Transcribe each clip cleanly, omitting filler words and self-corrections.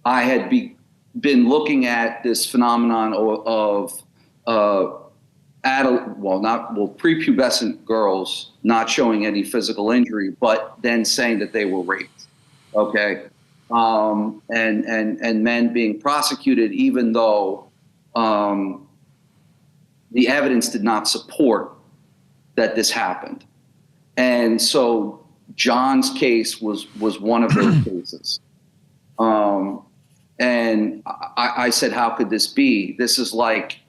I had been looking at this phenomenon of prepubescent girls not showing any physical injury, but then saying that they were raped. Okay. And men being prosecuted, even though the evidence did not support that this happened. And so John's case was one of those cases. And I said, how could this be? This is like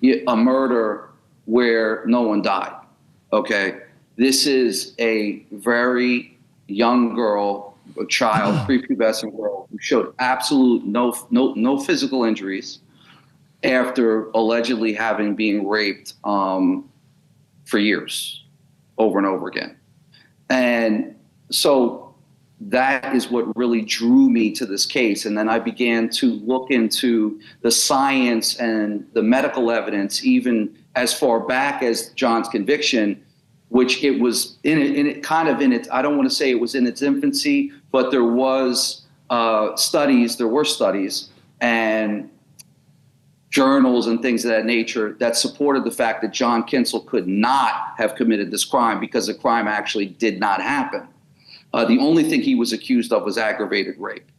a murder where no one died. Okay. This is a very young girl, a child, prepubescent girl who showed absolute no physical injuries after allegedly having been raped for years, over and over again. And so that is what really drew me to this case. And then I began to look into the science and the medical evidence, even as far back as John's conviction, which it was in it, I don't want to say it was in its infancy, but there were studies and journals and things of that nature that supported the fact that John Kinsel could not have committed this crime because the crime actually did not happen. The only thing he was accused of was aggravated rape.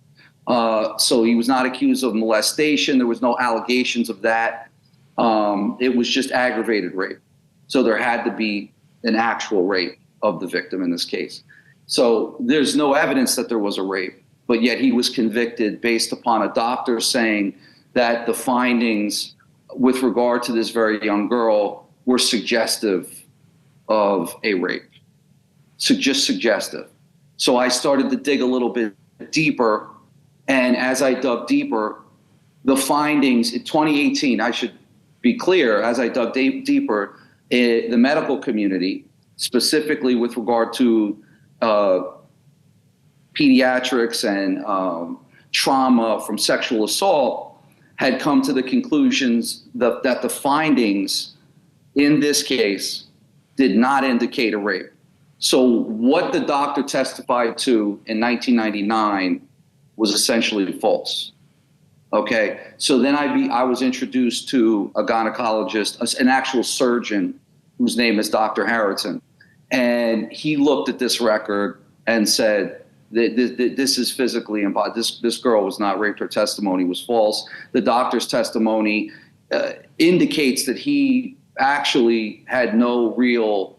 So he was not accused of molestation. There was no allegations of that. It was just aggravated rape. So there had to be an actual rape of the victim in this case. So there's no evidence that there was a rape, but yet he was convicted based upon a doctor saying that the findings with regard to this very young girl were suggestive of a rape. So just suggestive. So I started to dig a little bit deeper. And as I dug deeper, the findings in 2018, I should be clear, as I dug deeper, the medical community, specifically with regard to pediatrics and trauma from sexual assault, had come to the conclusions that the findings in this case did not indicate a rape. So what the doctor testified to in 1999 was essentially false. Okay, so then I was introduced to a gynecologist, an actual surgeon whose name is Dr. Harrison, and he looked at this record and said, this is physically impossible. This girl was not raped. Her testimony was false. The doctor's testimony indicates that he actually had no real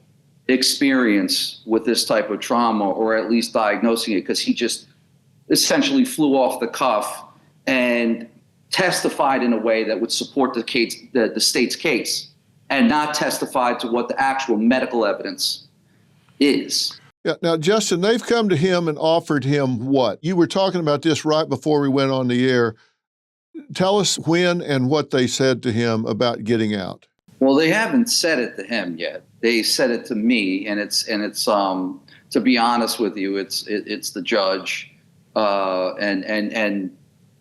experience with this type of trauma, or at least diagnosing it, because he just essentially flew off the cuff and testified in a way that would support the state's case and not testified to what the actual medical evidence is. Yeah. Now, Justin, they've come to him and offered him what? You were talking about this right before we went on the air. Tell us when and what they said to him about getting out. Well, they haven't said it to him yet. They said it to me, and it's to be honest with you, it's the judge, and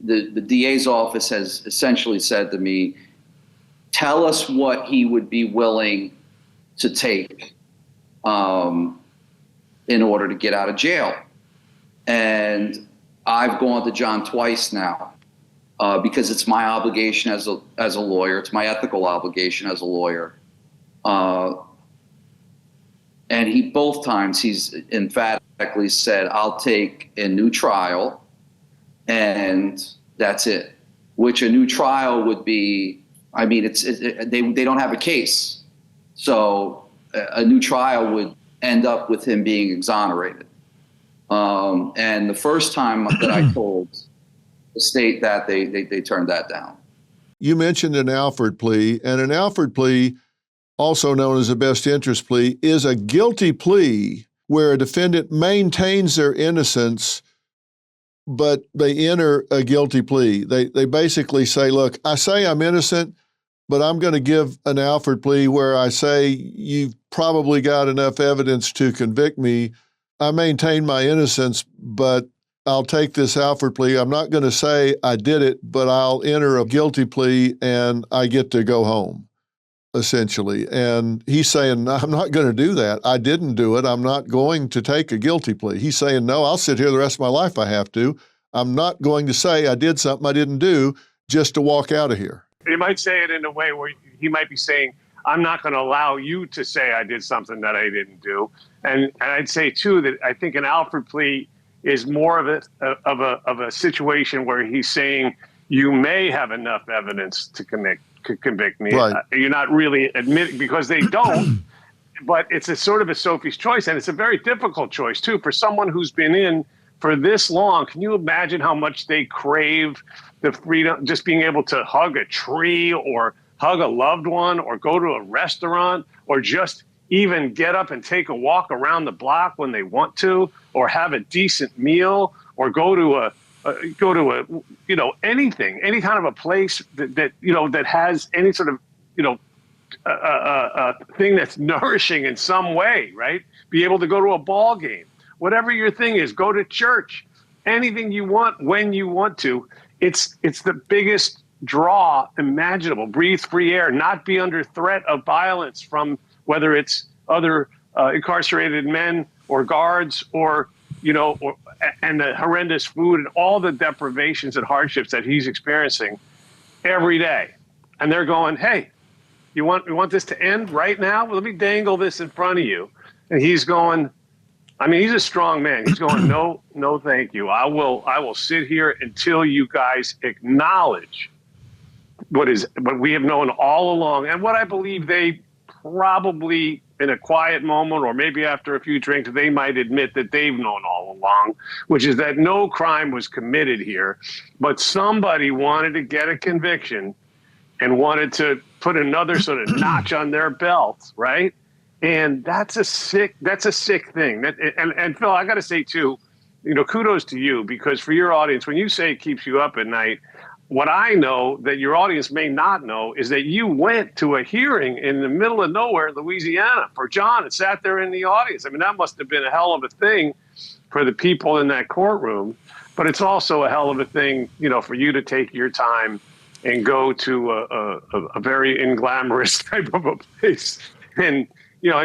the DA's office has essentially said to me, tell us what he would be willing to take in order to get out of jail. And I've gone to John twice now because it's my obligation as a lawyer. It's my ethical obligation as a lawyer. And both times he's emphatically said, I'll take a new trial and that's it. Which a new trial would be, I mean, they don't have a case. So a new trial would end up with him being exonerated. And the first time that I told the state that, they turned that down. You mentioned an Alford plea, and an Alford plea, also known as a best interest plea, is a guilty plea where a defendant maintains their innocence, but they enter a guilty plea. They basically say, look, I say I'm innocent, but I'm going to give an Alford plea where I say you've probably got enough evidence to convict me. I maintain my innocence, but I'll take this Alford plea. I'm not going to say I did it, but I'll enter a guilty plea and I get to go home, essentially. And he's saying, no, I'm not going to do that. I didn't do it. I'm not going to take a guilty plea. He's saying, no, I'll sit here the rest of my life if I have to. I'm not going to say I did something I didn't do just to walk out of here. He might say it in a way where he might be saying, I'm not going to allow you to say I did something that I didn't do. And I'd say, too, that I think an Alford plea is more of a situation where he's saying you may have enough evidence to convict me. Right. You're not really admitting, because they don't. But it's a sort of a Sophie's choice, and it's a very difficult choice, too, for someone who's been in for this long. Can you imagine how much they crave the freedom, just being able to hug a tree or hug a loved one or go to a restaurant or just even get up and take a walk around the block when they want to, or have a decent meal, or go to a anything, any kind of a place that has any sort of a thing that's nourishing in some way, right? Be able to go to a ball game, whatever your thing is, go to church, anything you want when you want to. It's the biggest draw imaginable. Breathe free air, not be under threat of violence from whether it's other incarcerated men or guards and the horrendous food and all the deprivations and hardships that he's experiencing every day. And they're going, hey, we want this to end right now? Well, let me dangle this in front of you. And he's going, I mean, he's a strong man. He's going, no, thank you. I will sit here until you guys acknowledge what we have known all along. And what I believe they probably, in a quiet moment, or maybe after a few drinks, they might admit that they've known all along, which is that no crime was committed here, but somebody wanted to get a conviction and wanted to put another sort of notch on their belt, right? And that's a sick thing. And Phil, I got to say too, kudos to you, because for your audience, when you say it keeps you up at night, what I know that your audience may not know is that you went to a hearing in the middle of nowhere, Louisiana, for John, and sat there in the audience. I mean, that must have been a hell of a thing for the people in that courtroom, but it's also a hell of a thing, for you to take your time and go to a very unglamorous type of a place and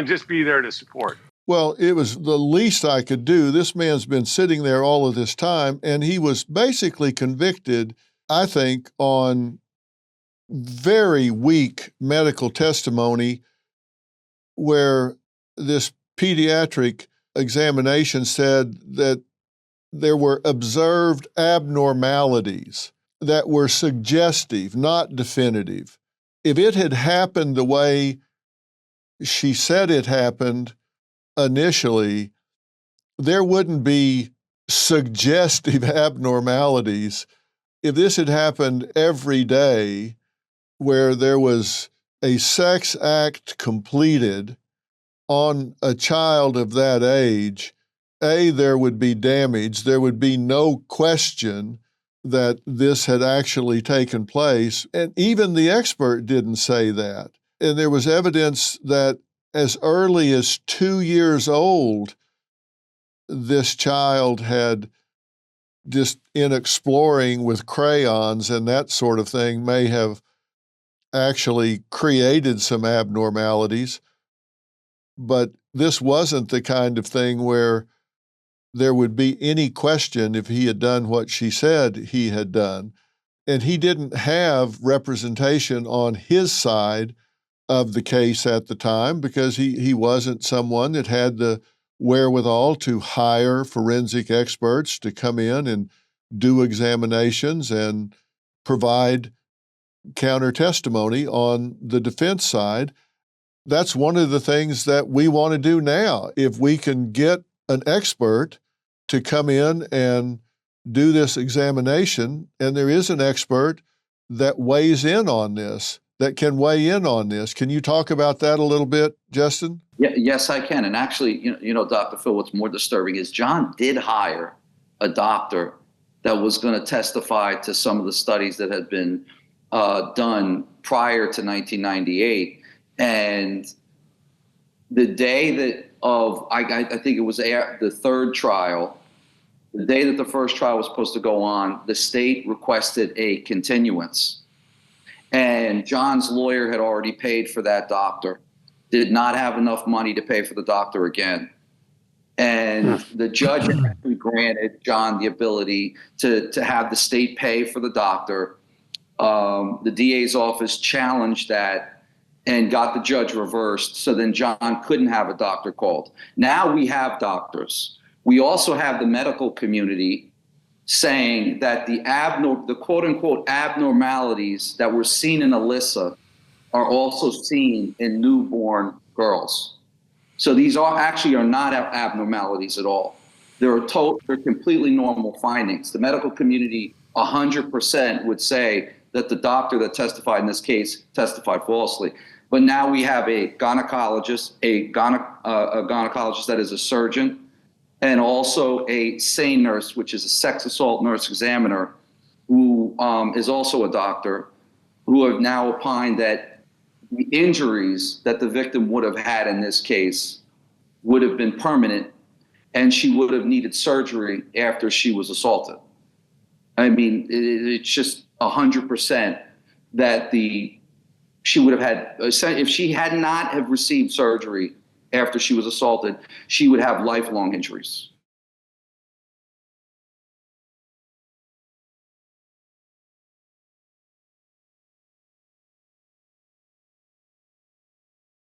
just be there to support. Well, it was the least I could do. This man's been sitting there all of this time, and he was basically convicted, I think, on very weak medical testimony, where this pediatric examination said that there were observed abnormalities that were suggestive, not definitive. If it had happened the way she said it happened initially, there wouldn't be suggestive abnormalities. If this had happened every day, where there was a sex act completed on a child of that age, there would be damage. There would be no question that this had actually taken place. And even the expert didn't say that. And there was evidence that as early as 2 years old, this child had, just in exploring with crayons and that sort of thing, may have actually created some abnormalities. But this wasn't the kind of thing where there would be any question if he had done what she said he had done. And he didn't have representation on his side of the case at the time, because he wasn't someone that had the wherewithal to hire forensic experts to come in and do examinations and provide counter testimony on the defense side. That's one of the things that we want to do now. If we can get an expert to come in and do this examination, and there is an expert that weighs in on this, that can weigh in on this. Can you talk about that a little bit, Justin? Yeah, yes, I can. And actually, Dr. Phil, what's more disturbing is John did hire a doctor that was going to testify to some of the studies that had been done prior to 1998. And the day I think it was the third trial, the day that the first trial was supposed to go on, the state requested a continuance. And John's lawyer had already paid for that doctor, did not have enough money to pay for the doctor again. And the judge actually granted John the ability to have the state pay for the doctor. The DA's office challenged that and got the judge reversed. So then John couldn't have a doctor called. Now we have doctors. We also have the medical community saying that the quote unquote abnormalities that were seen in Alyssa are also seen in newborn girls. So these are not abnormalities at all. They're completely normal findings. The medical community 100% would say that the doctor that testified in this case testified falsely. But now we have a gynecologist, a gynecologist that is a surgeon, and also a SANE nurse, which is a sex assault nurse examiner, who is also a doctor, who have now opined that the injuries that the victim would have had in this case would have been permanent, and she would have needed surgery after she was assaulted. I mean, it's just 100% that she would have had, if she had not have received surgery after she was assaulted, she would have lifelong injuries.